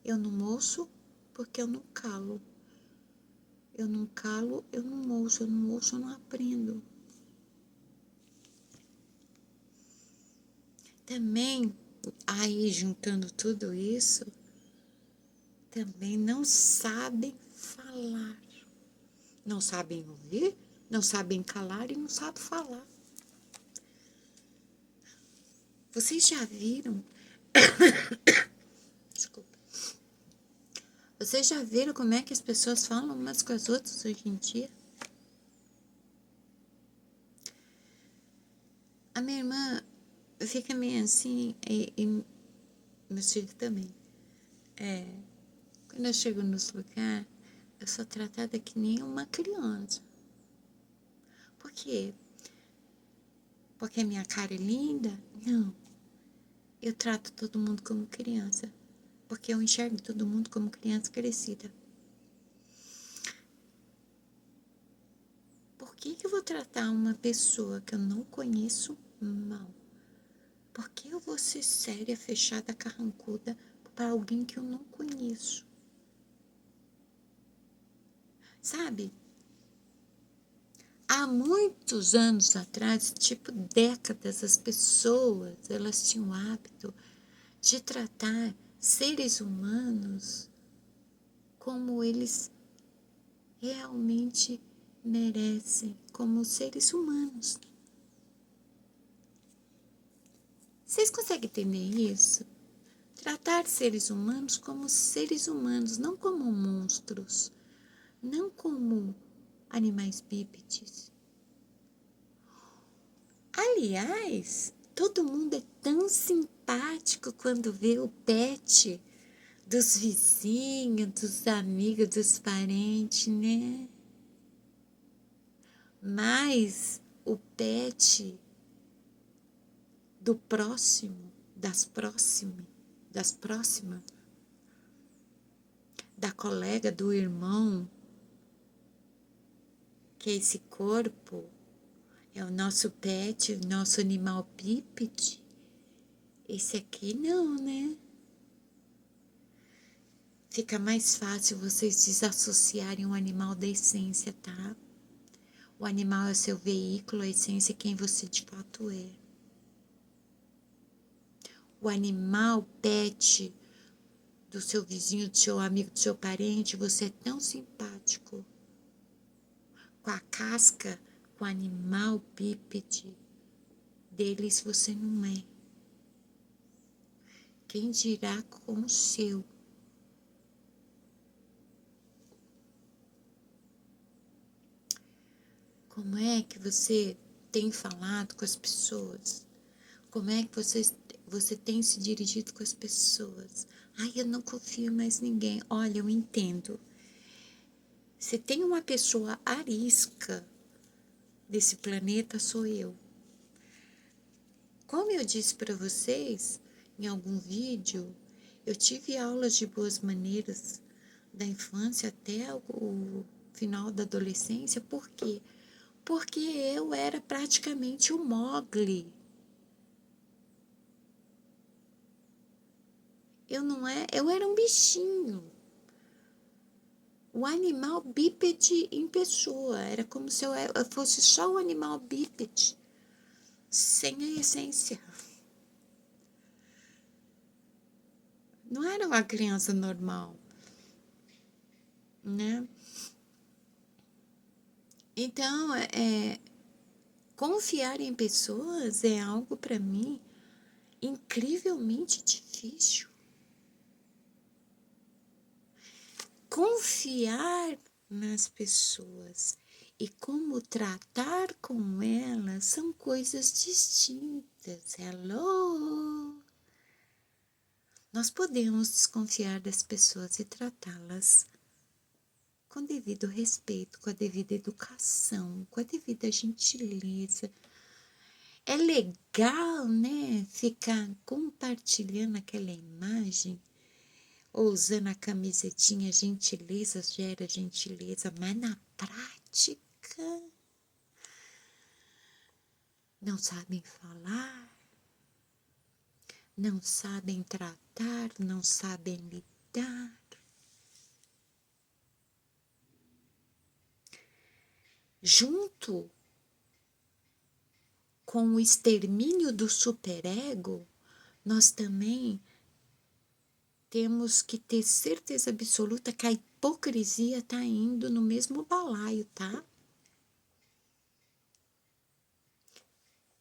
Eu não ouço porque eu não calo. Eu não calo, eu não ouço. Eu não ouço, eu não aprendo. Também, aí juntando tudo isso, também não sabem falar. Não sabem ouvir, não sabem calar e não sabem falar. Vocês já viram? Desculpa. Vocês já viram como é que as pessoas falam umas com as outras hoje em dia? A minha irmã fica meio assim, e meus filhos também. Quando eu chego nos lugares, eu sou tratada que nem uma criança. Por quê? Porque minha cara é linda? Não. Eu trato todo mundo como criança. Porque eu enxergo todo mundo como criança crescida. Por que eu vou tratar uma pessoa que eu não conheço mal? Por que eu vou ser séria, fechada, carrancuda para alguém que eu não conheço? Sabe? Há muitos anos atrás, tipo décadas, as pessoas, elas tinham o hábito de tratar seres humanos como eles realmente merecem, como seres humanos. Vocês conseguem entender isso? Tratar seres humanos como seres humanos, não como monstros, não como animais bípedes. Aliás, todo mundo é tão simpático quando vê o pet dos vizinhos, dos amigos, dos parentes, né? Mas o pet do próximo, das próximas, da colega, do irmão, que é esse corpo, é o nosso pet, o nosso animal bípede. Esse aqui não, né? Fica mais fácil vocês desassociarem o animal da essência, tá? O animal é o seu veículo, a essência é quem você de fato é. O animal pet do seu vizinho, do seu amigo, do seu parente, você é tão simpático. Com a casca, com o animal bípede deles você não é. Quem dirá com o seu? Como é que você tem falado com as pessoas? Como é que você tem se dirigido com as pessoas? Ai, eu não confio mais em ninguém. Olha, eu entendo. Se tem uma pessoa arisca desse planeta, sou eu. Como eu disse para vocês em algum vídeo, eu tive aulas de boas maneiras da infância até o final da adolescência. Por quê? Porque eu era praticamente o Mowgli. Eu era um bichinho. O animal bípede em pessoa. Era como se eu fosse só o animal bípede, sem a essência. Não era uma criança normal, né? Então, confiar em pessoas é algo para mim incrivelmente difícil. Confiar nas pessoas e como tratar com elas são coisas distintas. egoístas. Hello! Nós podemos desconfiar das pessoas e tratá-las com devido respeito, com a devida educação, com a devida gentileza. É legal, né, ficar compartilhando aquela imagem, ou usando a camisetinha gentileza gera gentileza, mas na prática não sabem falar, não sabem tratar, não sabem lidar. Junto com o extermínio do superego, nós também temos que ter certeza absoluta que a hipocrisia está indo no mesmo balaio, tá?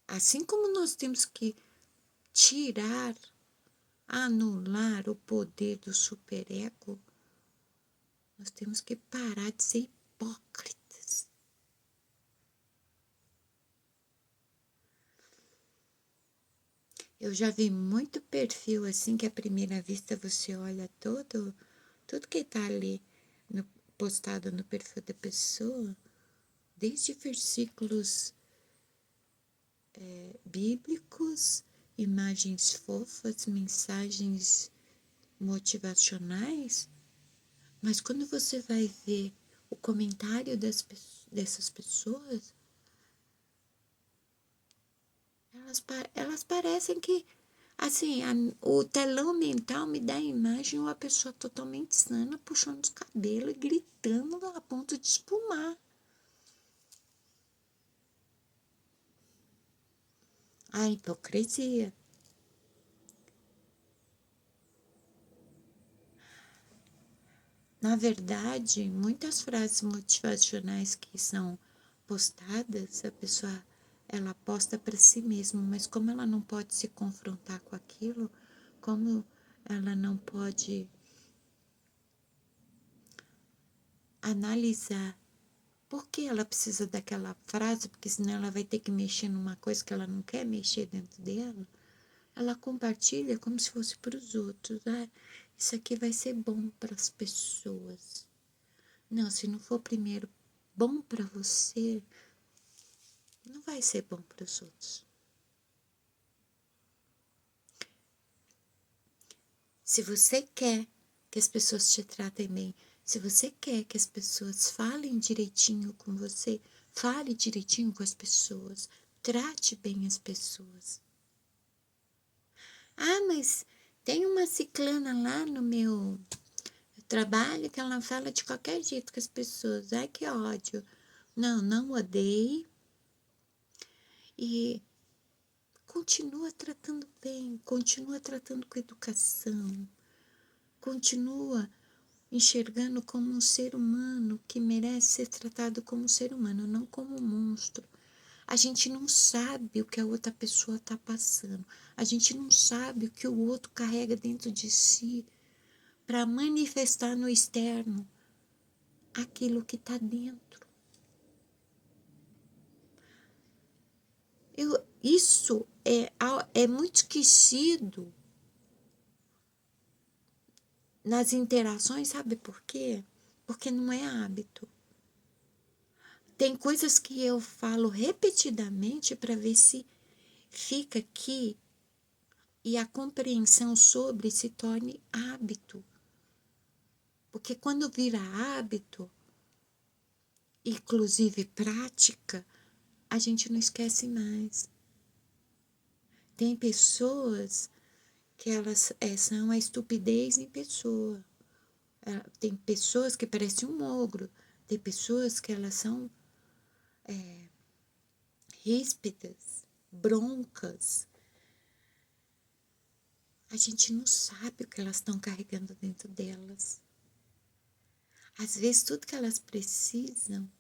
Assim como nós temos que tirar, anular o poder do superego, nós temos que parar de ser hipócritas. Eu já vi muito perfil assim que à primeira vista você olha tudo que tá ali postado no perfil da pessoa, desde versículos bíblicos, imagens fofas, mensagens motivacionais, mas quando você vai ver o comentário dessas pessoas, elas parecem que, assim, o telão mental me dá a imagem de uma pessoa totalmente sana, puxando os cabelos e gritando a ponto de espumar. A hipocrisia. Na verdade, muitas frases motivacionais que são postadas, a pessoa ela posta para si mesma, mas como ela não pode se confrontar com aquilo, como ela não pode analisar por que ela precisa daquela frase, porque senão ela vai ter que mexer numa coisa que ela não quer mexer dentro dela, ela compartilha como se fosse para os outros. Ah, isso aqui vai ser bom para as pessoas. Não, se não for primeiro bom para você, não vai ser bom para os outros. Se você quer que as pessoas te tratem bem, se você quer que as pessoas falem direitinho com você, fale direitinho com as pessoas, trate bem as pessoas. Ah, mas tem uma ciclana lá no meu trabalho que ela fala de qualquer jeito com as pessoas. Ai, que ódio. Não, não odeie. E continua tratando bem, continua tratando com educação, continua enxergando como um ser humano que merece ser tratado como um ser humano, não como um monstro. A gente não sabe o que a outra pessoa está passando, a gente não sabe o que o outro carrega dentro de si para manifestar no externo aquilo que está dentro. Isso é muito esquecido nas interações, sabe por quê? Porque não é hábito. Tem coisas que eu falo repetidamente para ver se fica aqui e a compreensão sobre se torne hábito. Porque quando vira hábito, inclusive prática, a gente não esquece mais. Tem pessoas que elas são a estupidez em pessoa. Tem pessoas que parecem um ogro. Tem pessoas que elas são ríspidas, broncas. A gente não sabe o que elas estão carregando dentro delas. Às vezes tudo que elas precisam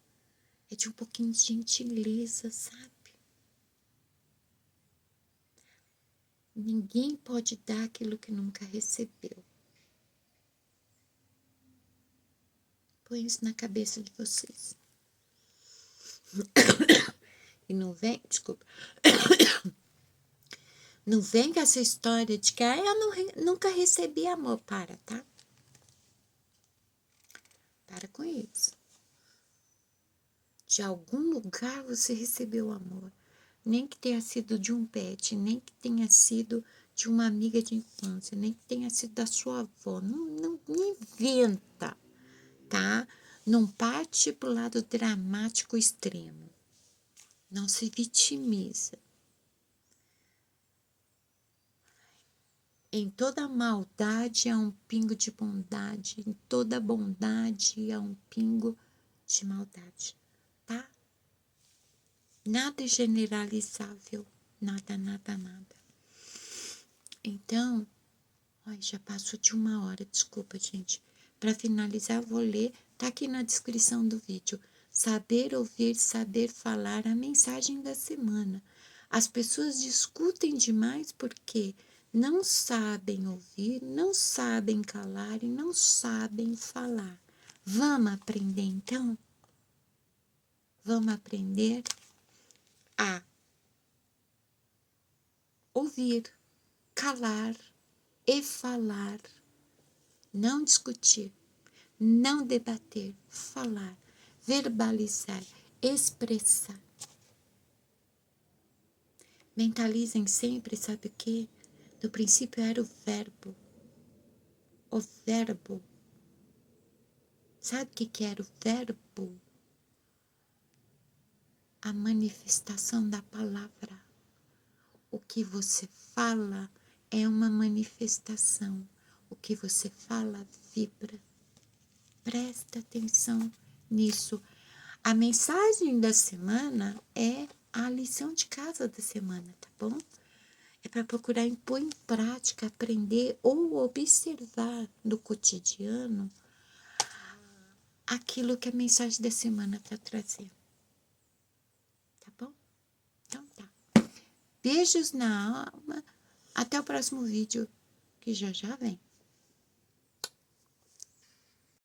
é de um pouquinho de gentileza, sabe? Ninguém pode dar aquilo que nunca recebeu. Põe isso na cabeça de vocês. E não vem, desculpa. Não vem com essa história de que nunca recebi amor. Para, tá? Para com isso. De algum lugar você recebeu amor. Nem que tenha sido de um pet, nem que tenha sido de uma amiga de infância, nem que tenha sido da sua avó. Não inventa, tá? Não parte pro lado dramático extremo. Não se vitimiza. Em toda maldade há um pingo de bondade, em toda bondade há um pingo de maldade, tá? Nada é generalizável, nada, nada, nada. Então, ai, já passou de 1 hora, desculpa, gente. Para finalizar, vou ler, tá aqui na descrição do vídeo. Saber ouvir, saber falar, a mensagem da semana. As pessoas discutem demais porque não sabem ouvir, não sabem calar e não sabem falar. Vamos aprender, então? Vamos aprender a ouvir, calar e falar. Não discutir, não debater, falar, verbalizar, expressar. Mentalizem sempre, sabe o quê? No princípio era o verbo. O verbo. Sabe o que era o verbo? A manifestação da palavra. O que você fala é uma manifestação. O que você fala vibra. Presta atenção nisso. A mensagem da semana é a lição de casa da semana, tá bom? É para procurar pôr em prática, aprender ou observar no cotidiano aquilo que a mensagem da semana está trazendo. Tá bom? Então tá. Beijos na alma. Até o próximo vídeo, que já vem.